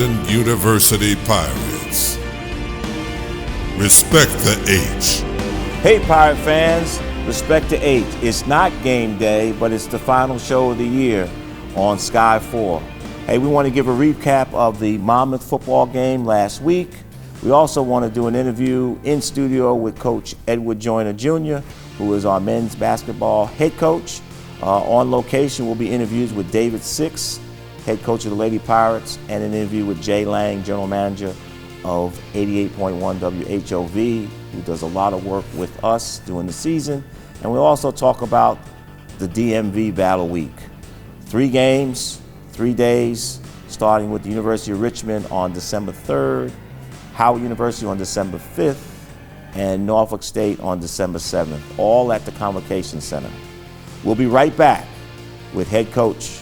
Hampton University Pirates. Respect the H. Hey Pirate fans, respect the H. It's not game day, but it's the final show of the year on Sky 4. Hey, we want to give a recap of the Monmouth football game last week. We also want to do an interview in studio with Coach Edward Joyner Jr., who is our men's basketball head coach. On location, we'll be interviews with David Six, head coach of the Lady Pirates, and an interview with Jay Lang, general manager of 88.1 WHOV, who does a lot of work with us during the season. And we'll also talk about the DMV Battle Week. 3 games, 3 days, starting with the University of Richmond on December 3rd, Howard University on December 5th, and Norfolk State on December 7th, all at the Convocation Center. We'll be right back with head coach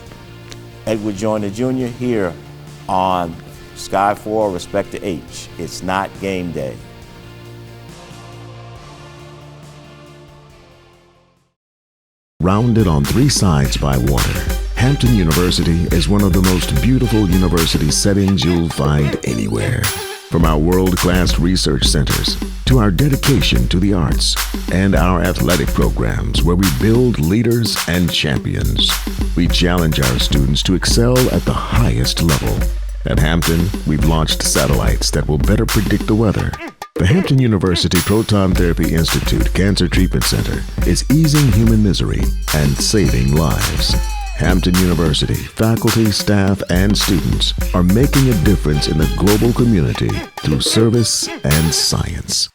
Edward Joyner Jr. here on Sky 4, Respect the H. It's not game day. Rounded on 3 sides by water, Hampton University is one of the most beautiful university settings you'll find anywhere. From our world-class research centers to our dedication to the arts and our athletic programs where we build leaders and champions, we challenge our students to excel at the highest level. At Hampton, we've launched satellites that will better predict the weather. The Hampton University Proton Therapy Institute Cancer Treatment Center is easing human misery and saving lives. Hampton University faculty, staff, and students are making a difference in the global community through service and science.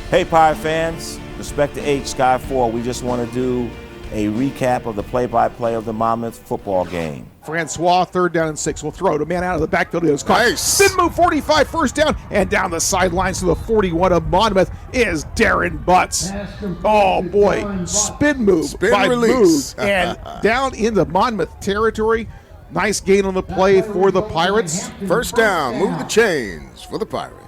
Hey Pirate fans, respect the H, Sky 4. We just want to do a recap of the play-by-play of the Monmouth football game. Francois, 3rd down and 6, will throw to man out of the backfield. It was caught. Nice. Spin move 45, 1st down, and down the sidelines to the 41 of Monmouth is Darren Butts. Oh boy, spin move Spin by release. move, and down in the Monmouth territory. Nice gain on the play for the Pirates. 1st down, move the chains for the Pirates.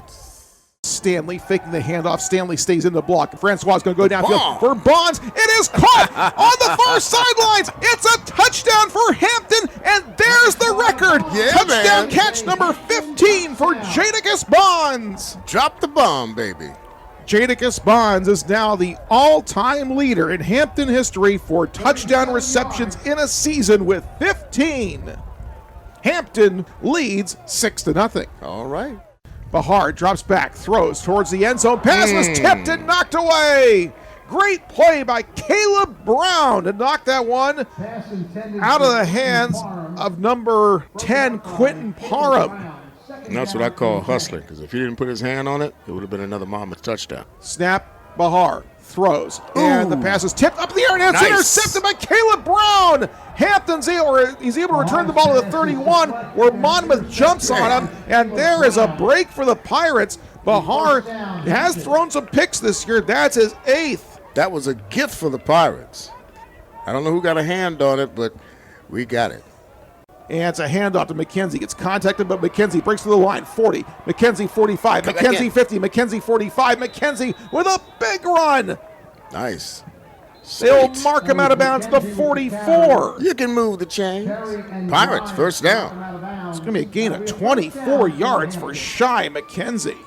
Stanley faking the handoff. Stanley stays in the block. Francois is going to go downfield Bomb. for Bonds. It is caught on the far sidelines. It's a touchdown for Hampton, and there's the record. Yeah, Touchdown man. catch number 15 for Jadakiss Bonds. Drop the bomb, baby. Jadakiss Bonds is now the all-time leader in Hampton history for touchdown receptions in a season with 15. Hampton leads 6-0. All right. Bahar drops back, throws towards the end zone. Pass was tipped and knocked away. Great play by Caleb Brown to knock that one out of the hands of number 10, Quentin Parham. And that's what I call hustling, because if he didn't put his hand on it, it would have been another Monmouth touchdown. Snap, Bahar throws, and the pass is tipped up in the air, and it's Nice. intercepted by Caleb Brown. Hampton's he's able to return the ball to the 31, where Monmouth jumps on him, and there is a break for the Pirates. Bahar has thrown some picks this year. That's his 8th. That was a gift for the Pirates. I don't know who got a hand on it, but we got it. And it's a handoff to McKenzie. Gets contacted, but McKenzie breaks through the line. 40. McKenzie 45. Come back McKenzie in. 50. McKenzie 45. McKenzie with a big run. Nice. They'll Sweet. mark him out of bounds to 44. You can move the chains. Pirates, 1st down. It's going to be a gain of 24 yards for Shy McKenzie.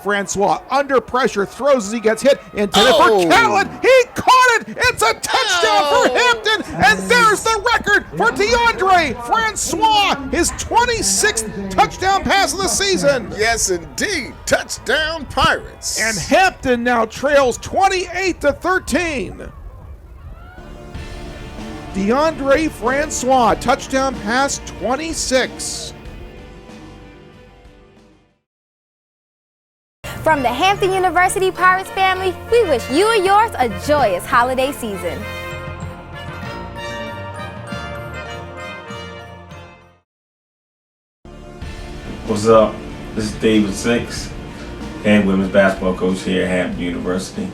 Francois under pressure, throws as he gets hit, intended for Catlin. He caught it. It's a touchdown for Hampton, and there's the record for DeAndre Francois, his 26th touchdown pass of the season. Yes, indeed. Touchdown, Pirates. And Hampton now trails 28-13. DeAndre Francois, touchdown pass 26. From the Hampton University Pirates family, we wish you and yours a joyous holiday season. What's up? This is David Six, head women's basketball coach here at Hampton University.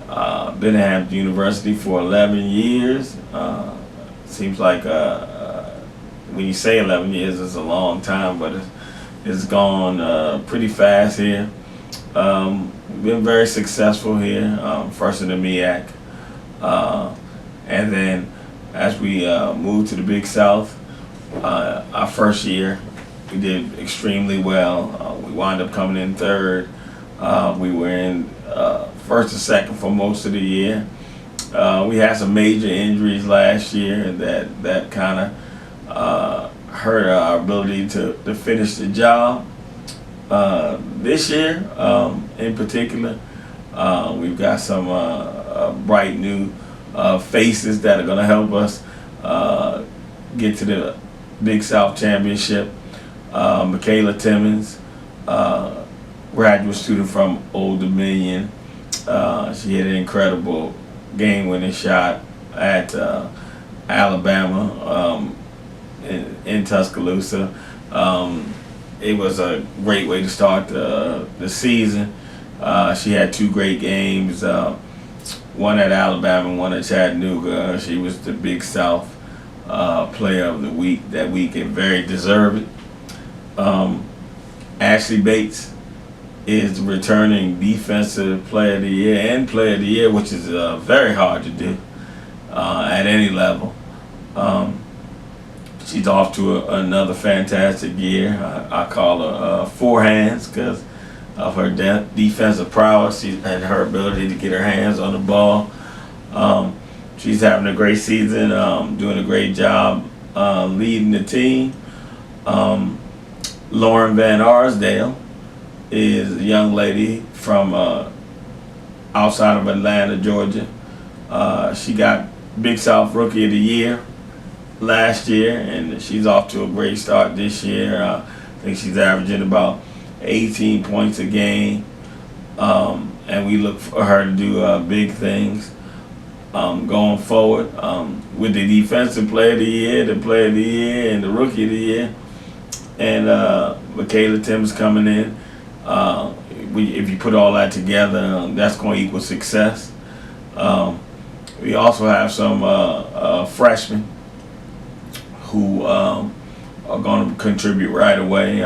Been at Hampton University for 11 years. Seems like when you say 11 years, it's a long time, but it's gone pretty fast here. Been very successful here, first in the MEAC. And then as we moved to the Big South, our first year, we did extremely well. We wound up coming in third. We were in first or second for most of the year. We had some major injuries last year that kind of hurt our ability to finish the job. This year, in particular, we've got some bright new faces that are going to help us get to the Big South Championship. Michaela Timmons, graduate student from Old Dominion. She had an incredible game-winning shot at Alabama in Tuscaloosa. It was a great way to start the season. She had 2 great games, one at Alabama and one at Chattanooga. She was the Big South Player of the Week that week and very deserving. Ashley Bates is the returning Defensive Player of the Year and Player of the Year, which is very hard to do at any level. She's off to another fantastic year. I call her Four Hands because of her defensive prowess and her ability to get her hands on the ball. She's having a great season, doing a great job leading the team. Lauren Van Arsdale is a young lady from outside of Atlanta, Georgia. She got Big South Rookie of the Year last year, and she's off to a great start this year. I think she's averaging about 18 points a game, and we look for her to do big things going forward with the Defensive Player of the Year, the Player of the Year, and the Rookie of the Year. And Michaela Timmons coming in. If you put all that together, that's going to equal success. We also have some freshmen who are going to contribute right away.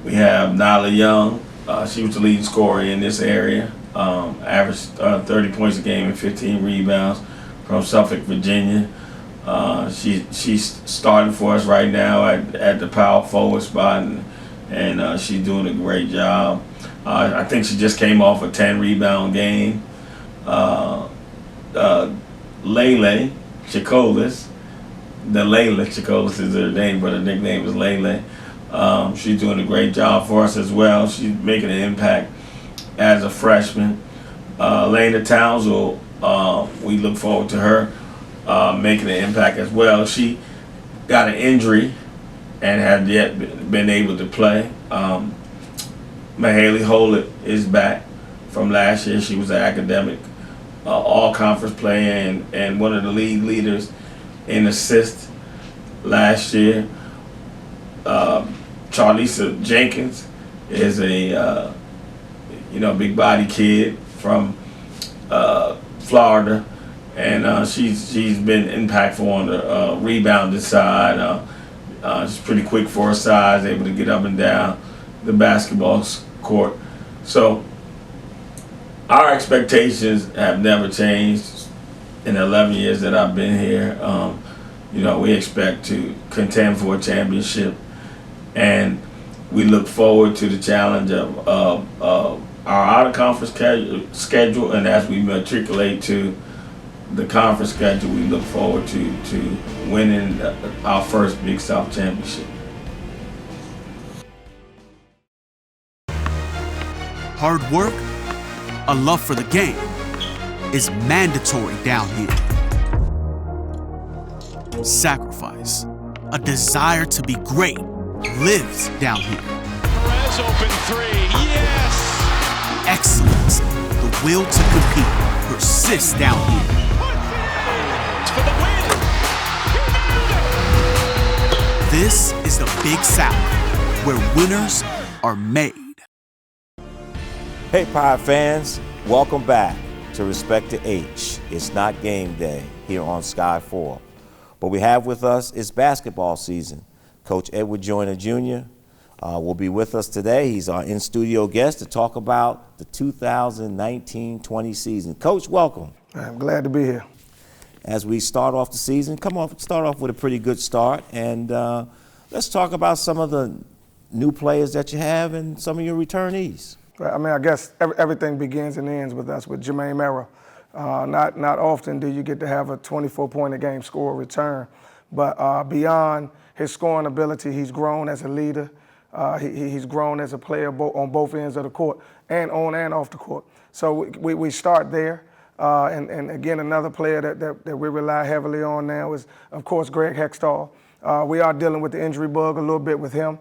We have Nyla Young. She was the leading scorer in this area. Averaged 30 points a game and 15 rebounds from Suffolk, Virginia. She's starting for us right now at the power forward spot, and she's doing a great job. I think she just came off a 10 rebound game. Lele Chicolis, Chicolis is her name, but her nickname is Lele. She's doing a great job for us as well. She's making an impact as a freshman. Lena Townsville, we look forward to her making an impact as well. She got an injury and has yet been able to play. Mahaley Hollett is back from last year. She was an academic all-conference player and one of the league leaders in assists last year. Charlisa Jenkins is a big body kid from Florida, and she's been impactful on the rebounding side. She's pretty quick for her size, able to get up and down the basketball court. So our expectations have never changed in the 11 years that I've been here. We expect to contend for a championship, and we look forward to the challenge of our out-of-conference schedule, and as we matriculate to the conference schedule, we look forward to winning our first Big South championship. Hard work, a love for the game, is mandatory down here. Sacrifice, a desire to be great, lives down here. Perez open three, yes! Excellence, the will to compete, persists down here. For the win! This is the Big South, where winners are made. Hey, Pirate fans, welcome back to Respect to H. It's not game day here on Sky 4. What we have with us is basketball season. Coach Edward Joyner Jr. Will be with us today. He's our in-studio guest to talk about the 2019-20 season. Coach, welcome. I'm glad to be here. as we start off the season. Start off with a pretty good start, and let's talk about some of the new players that you have and some of your returnees. I mean, I guess everything begins and ends with us, with Jermaine Merrill. Not often do you get to have a 24-point-a-game score return, but beyond his scoring ability, he's grown as a leader. He's grown as a player on both ends of the court and on and off the court. So we start there. And again, another player that we rely heavily on now is, of course, Greg Hextall. We are dealing with the injury bug a little bit with him.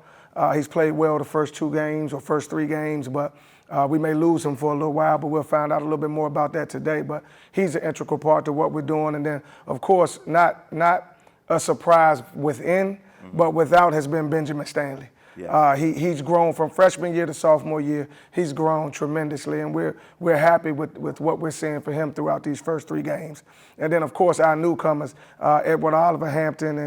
He's played well the first 2 games or first 3 games, but we may lose him for a little while, but we'll find out a little bit more about that today. But he's an integral part to what we're doing. And then, of course, not a surprise within, but without has been Benjamin Stanley. Yeah. He's grown from freshman year to sophomore year. He's grown tremendously, and we're happy with what we're seeing for him throughout these first 3 games. And then, of course, our newcomers, Edward Oliver Hampton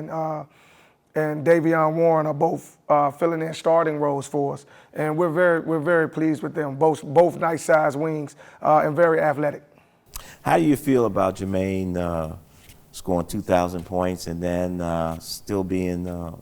and Davion Warren are both filling in starting roles for us, and we're very pleased with them. Both nice-sized wings and very athletic. How do you feel about Jermaine scoring 2,000 points and then still being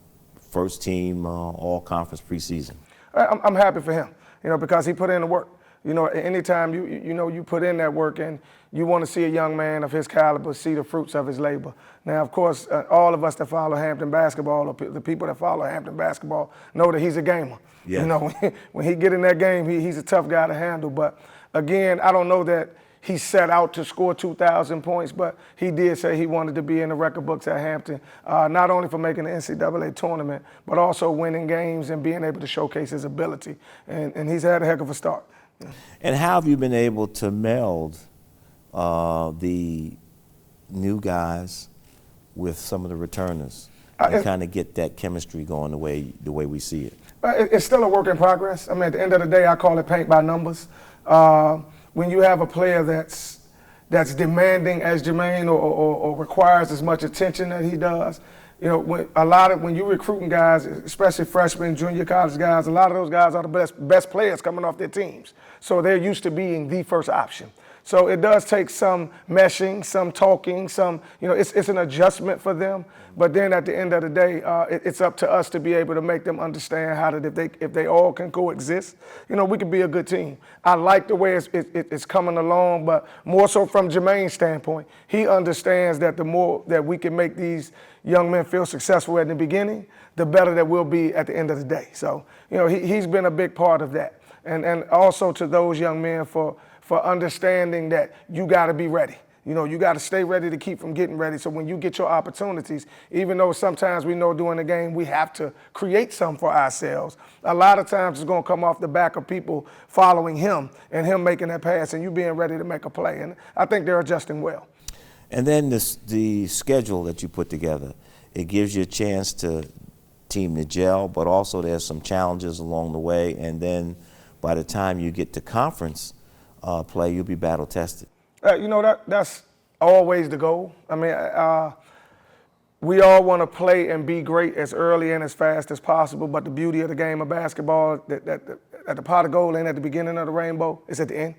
first team all-conference preseason? I'm happy for him, because he put in the work. Anytime you put in that work and you want to see a young man of his caliber see the fruits of his labor. Now, of course, all of us that follow Hampton basketball, or the people that follow Hampton basketball, know that he's a gamer. Yeah. When he get in that game, he's a tough guy to handle. But again, I don't know that he set out to score 2,000 points, but he did say he wanted to be in the record books at Hampton, not only for making the NCAA tournament, but also winning games and being able to showcase his ability. And he's had a heck of a start. And how have you been able to meld the new guys with some of the returners and kind of get that chemistry going the way we see it? It's still a work in progress. I mean, at the end of the day, I call it paint by numbers. When you have a player that's demanding as Jermaine or requires as much attention that he does, when you're recruiting guys, especially freshmen, junior college guys, a lot of those guys are the best players coming off their teams. So they're used to being the first option. So it does take some meshing, some talking, it's an adjustment for them. But then at the end of the day, it's up to us to be able to make them understand how that if they all can coexist, we can be a good team. I like the way it's coming along, but more so from Jermaine's standpoint, he understands that the more that we can make these young men feel successful at the beginning, the better that we'll be at the end of the day. So, he's been a big part of that. And also to those young men for understanding that you got to be ready. You got to stay ready to keep from getting ready. So when you get your opportunities, even though sometimes we know during the game we have to create some for ourselves, a lot of times it's going to come off the back of people following him and him making that pass and you being ready to make a play. And I think they're adjusting well. And then the schedule that you put together, it gives you a chance to team to gel, but also there's some challenges along the way. And then by the time you get to conference play, you'll be battle tested. That's always the goal. I mean, we all want to play and be great as early and as fast as possible, but the beauty of the game of basketball, at the pot of gold ain't at the beginning of the rainbow, it's at the end.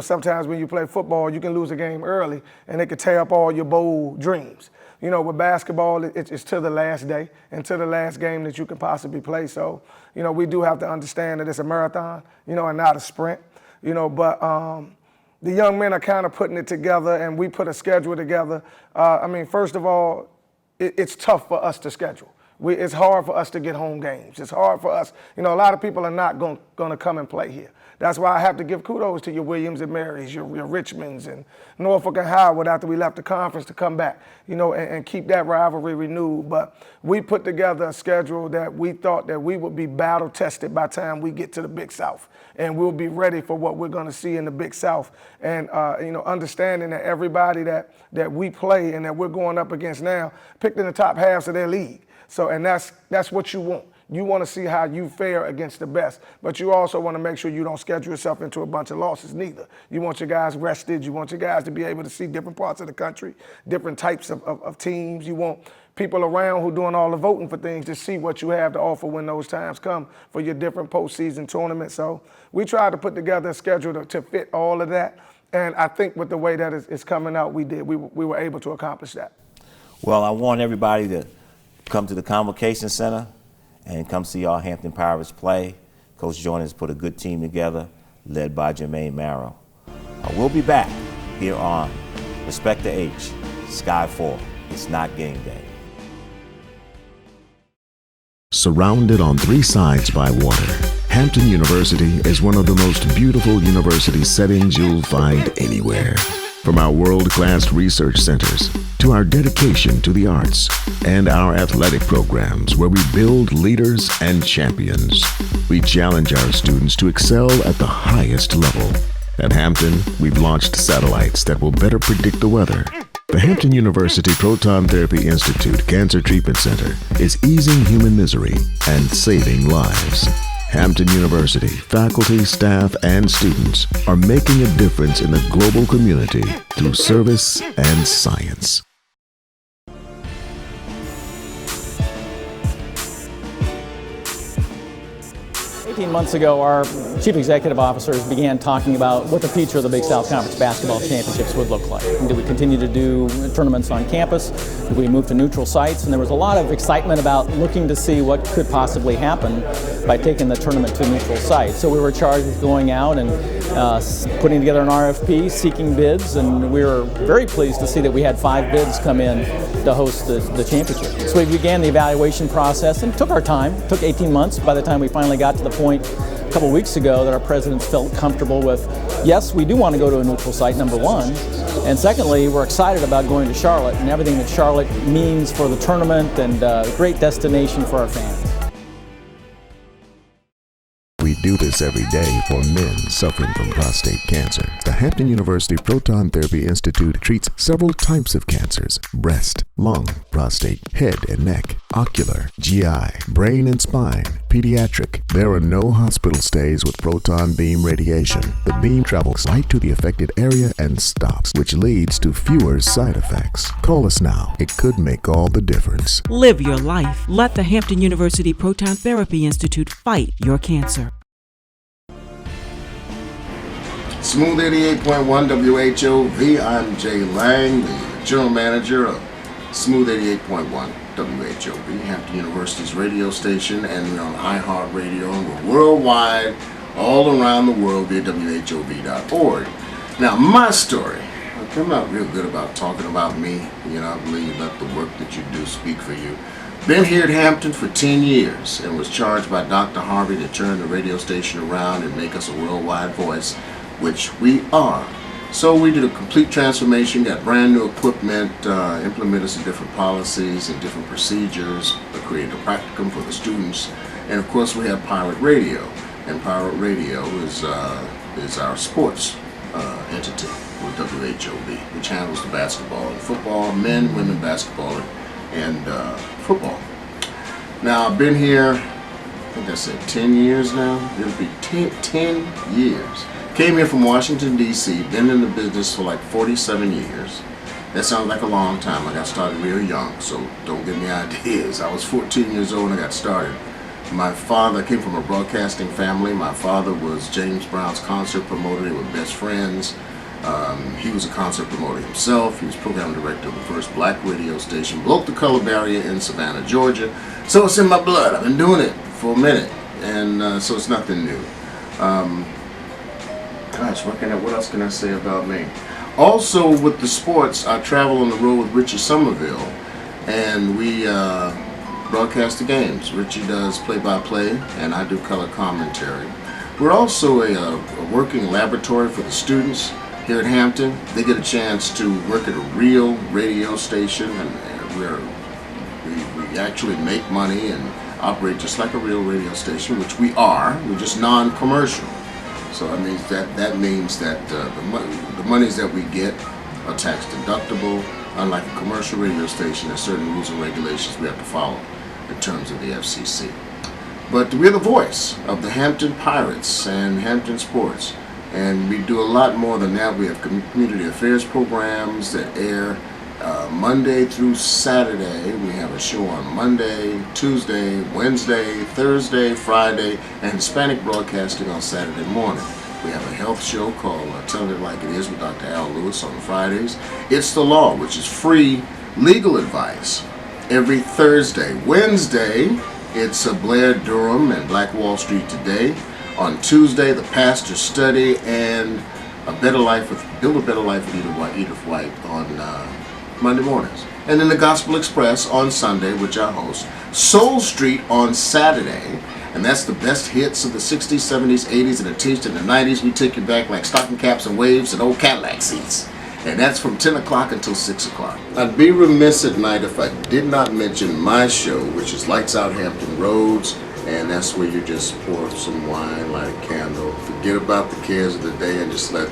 Sometimes when you play football, you can lose a game early, and it could tear up all your bold dreams. With basketball, it's to the last day and to the last game that you can possibly play. So, we do have to understand that it's a marathon, and not a sprint, but the young men are kind of putting it together, and we put a schedule together. First of all, it's tough for us to schedule. It's hard for us to get home games. It's hard for us. A lot of people are not going to come and play here. That's why I have to give kudos to your Williams and Marys, your Richmonds and Norfolk and Howard after we left the conference to come back, and keep that rivalry renewed. But we put together a schedule that we thought that we would be battle tested by the time we get to the Big South. And we'll be ready for what we're going to see in the Big South. And, understanding that everybody that we play and that we're going up against now picked in the top halves of their league. So, and that's what you want. You want to see how you fare against the best, but you also want to make sure you don't schedule yourself into a bunch of losses neither. You want your guys rested. You want your guys to be able to see different parts of the country, different types of teams. You want people around who doing all the voting for things to see what you have to offer when those times come for your different postseason tournaments. So we try to put together a schedule to fit all of that. And I think with the way that it's coming out, we were able to accomplish that. Well, I want everybody to come to the Convocation Center and come see our Hampton Pirates play. Coach Jordan has put a good team together, led by Jermaine Marrow. We'll be back here on Respect the H, Sky 4. It's not game day. Surrounded on three sides by water, Hampton University is one of the most beautiful university settings you'll find anywhere. From our world-class research centers to our dedication to the arts and our athletic programs where we build leaders and champions, we challenge our students to excel at the highest level. At Hampton, we've launched satellites that will better predict the weather. The Hampton University Proton Therapy Institute Cancer Treatment Center is easing human misery and saving lives. Hampton University faculty, staff, and students are making a difference in the global community through service and science. 18 months ago, our chief executive officers began talking about what the future of the Big South Conference basketball championships would look like. And do we continue to do tournaments on campus? Do we move to neutral sites? And there was a lot of excitement about looking to see what could possibly happen by taking the tournament to neutral sites. So we were charged with going out and putting together an RFP, seeking bids, and we were very pleased to see that we had 5 bids come in to host the championship. So we began the evaluation process and took our time. It took 18 months by the time we finally got to the point a couple weeks ago that our presidents felt comfortable with, yes, we do want to go to a neutral site, number one, and secondly, we're excited about going to Charlotte and everything that Charlotte means for the tournament and a great destination for our fans. We do this every day for men suffering from prostate cancer. The Hampton University Proton Therapy Institute treats several types of cancers: breast, lung, prostate, head and neck, ocular, GI, brain and spine, pediatric. There are no hospital stays with proton beam radiation. The beam travels right to the affected area and stops, which leads to fewer side effects. Call us now. It could make all the difference. Live your life. Let the Hampton University Proton Therapy Institute fight your cancer. Smooth 88.1 WHOV. I'm Jay Lang, the general manager of Smooth 88.1 WHOV, Hampton University's radio station, and we're on iHeartRadio, and we're worldwide, all around the world via WHOV.org. Now, my story, I'm not real good about talking about me. You know, I believe let the work that you do speak for you. Been here at Hampton for 10 years and was charged by Dr. Harvey to turn the radio station around and make us a worldwide voice, which we are. So we did a complete transformation, got brand new equipment, implemented some different policies and different procedures, created a practicum for the students, and of course we have Pirate Radio. And Pirate Radio is our sports entity with WHOV, which handles the basketball and football, men, women basketball, and football. Now I've been here, I think I said 10 years now. It'll be 10 years. Came here from Washington, D.C., been in the business for like 47 years. That sounds like a long time. I got started real young, so don't give me ideas. I was 14 years old when I got started. My father came from a broadcasting family. My father was James Brown's concert promoter. They were best friends. He was a concert promoter himself. He was program director of the first black radio station, broke the color barrier in Savannah, Georgia. So it's in my blood. I've been doing it for a minute, and so it's nothing new. Gosh, what else can I say about me? Also, with the sports, I travel on the road with Richie Somerville, and we broadcast the games. Richie does play-by-play, and I do color commentary. We're also a working laboratory for the students here at Hampton. They get a chance to work at a real radio station, and we actually make money and operate just like a real radio station, which we are. We're just non-commercial. So that means that the monies that we get are tax deductible. Unlike a commercial radio station, there's certain rules and regulations we have to follow in terms of the FCC. But we're the voice of the Hampton Pirates and Hampton sports, and we do a lot more than that. We have community affairs programs that air Monday through Saturday. We have a show on Monday, Tuesday, Wednesday, Thursday, Friday, and Hispanic broadcasting on Saturday morning. We have a health show called Tell It Like It Is with Dr. Al Lewis on Fridays. It's the Law, which is free legal advice every Thursday. Wednesday, it's Blair Durham and Black Wall Street Today. On Tuesday, The Pastor's Study and Build a Better Life with Edith White on Monday mornings. And then the Gospel Express on Sunday, which I host. Soul Street on Saturday, and that's the best hits of the 60s, 70s, 80s, and the teach in the 90s. We take you back like stocking caps and waves and old Cadillac seats. And that's from 10 o'clock until 6 o'clock. I'd be remiss at night if I did not mention my show, which is Lights Out Hampton Roads. And that's where you just pour some wine, light a candle, forget about the cares of the day, and just let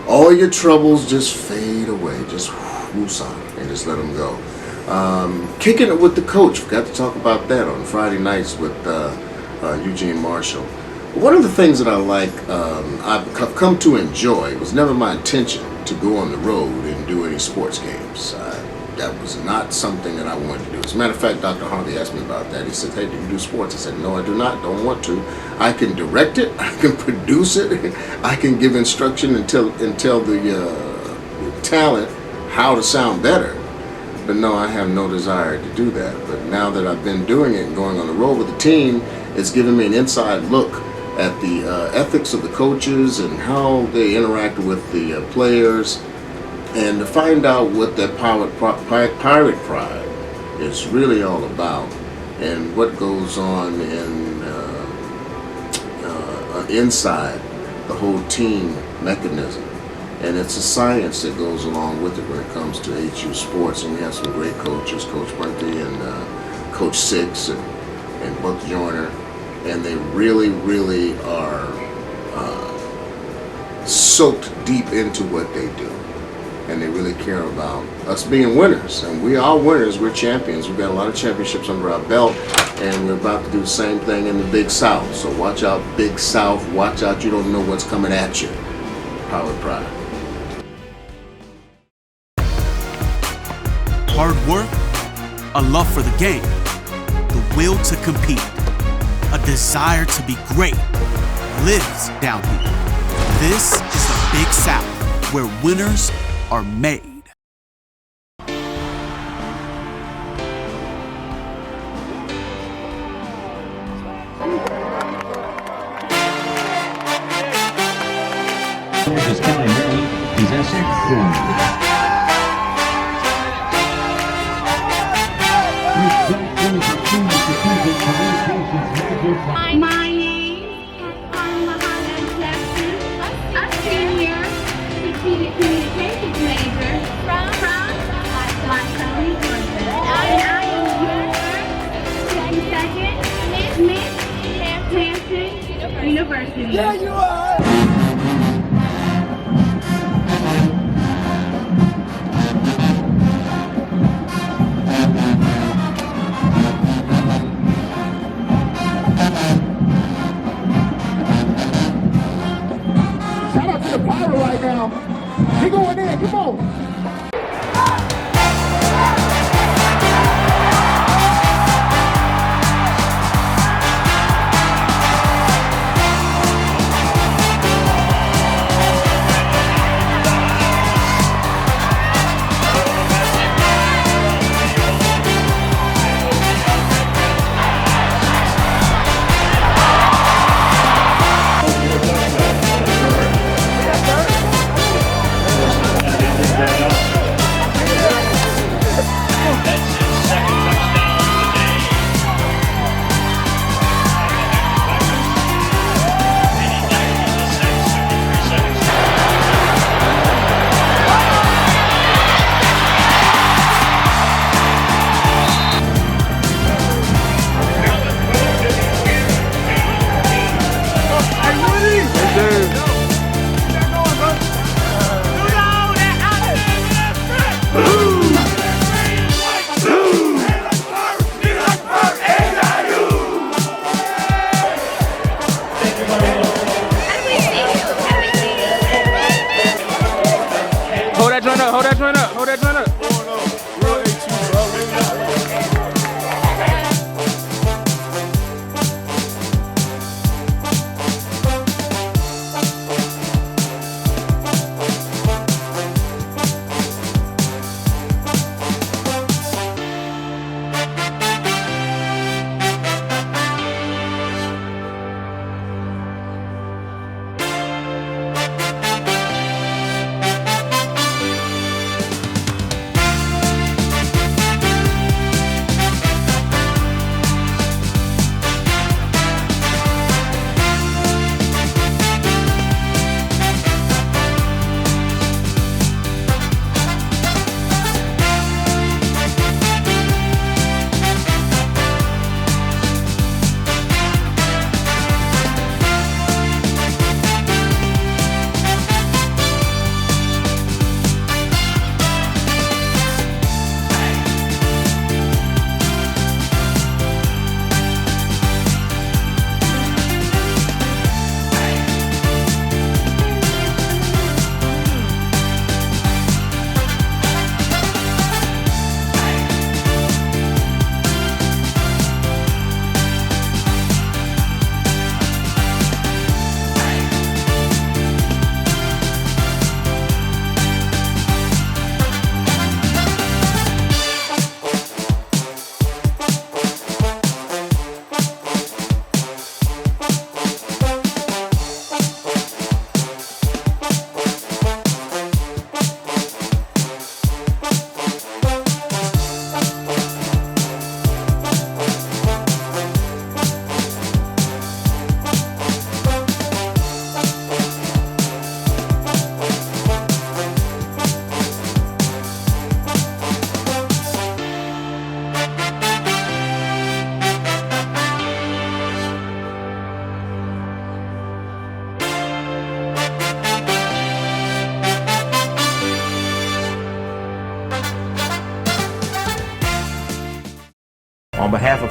all your troubles just fade away. Just woosah, and just let them go. Kicking it with the coach. Forgot to talk about that on Friday nights with Eugene Marshall. One of the things that I like, I've come to enjoy, it was never my intention to go on the road and do any sports games. That was not something that I wanted to do. As a matter of fact, Dr. Harvey asked me about that. He said, hey, do you do sports? I said, no, I do not. Don't want to. I can direct it. I can produce it. I can give instruction and tell the talent how to sound better. But no, I have no desire to do that. But now that I've been doing it and going on the road with the team, it's given me an inside look at the ethics of the coaches and how they interact with the players, and to find out what that pirate pride is really all about, and what goes on inside the whole team mechanism. And it's a science that goes along with it when it comes to HU sports. And we have some great coaches, Coach Bunty and Coach Six and Buck Joyner, and they really, really are soaked deep into what they do. And they really care about us being winners. And we are winners, we're champions. We've got a lot of championships under our belt, and we're about to do the same thing in the Big South. So watch out, Big South, watch out, you don't know what's coming at you. Power Pride. Hard work, a love for the game, the will to compete, a desire to be great lives down here. This is the Big South, where winners are made. Georges Kelly Maryland possessing My name is Mohammed Jackson, a senior strategic communications major from Montgomery, Georgia. And I am your second Miss Hampton University. There you are! Right now. He going in, come on. Yes, sir.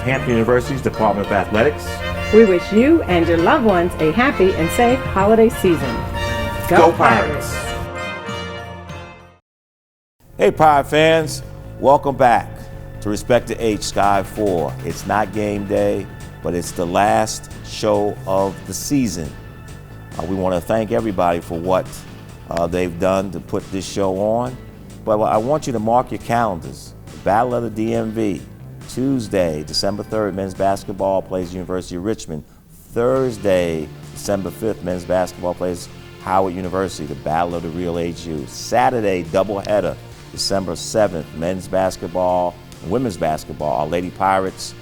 Hampton University's Department of Athletics. We wish you and your loved ones a happy and safe holiday season. Go Pirates! Hey Pirate fans, welcome back to Respect to H Sky 4. It's not game day, but it's the last show of the season. We want to thank everybody for what they've done to put this show on. But I want you to mark your calendars. The Battle of the DMV, Tuesday, December 3rd, men's basketball plays University of Richmond. Thursday, December 5th, men's basketball plays Howard University, the Battle of the Real HU. Saturday, doubleheader, December 7th, men's basketball and women's basketball. Our Lady Pirates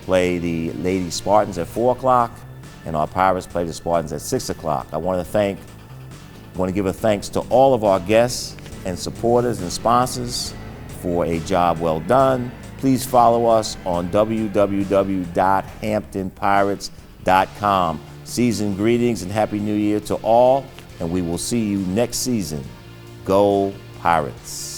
play the Lady Spartans at 4 o'clock, and our Pirates play the Spartans at 6 o'clock. I want to give a thanks to all of our guests and supporters and sponsors for a job well done. Please follow us on www.hamptonpirates.com. Season greetings and Happy New Year to all, and we will see you next season. Go Pirates!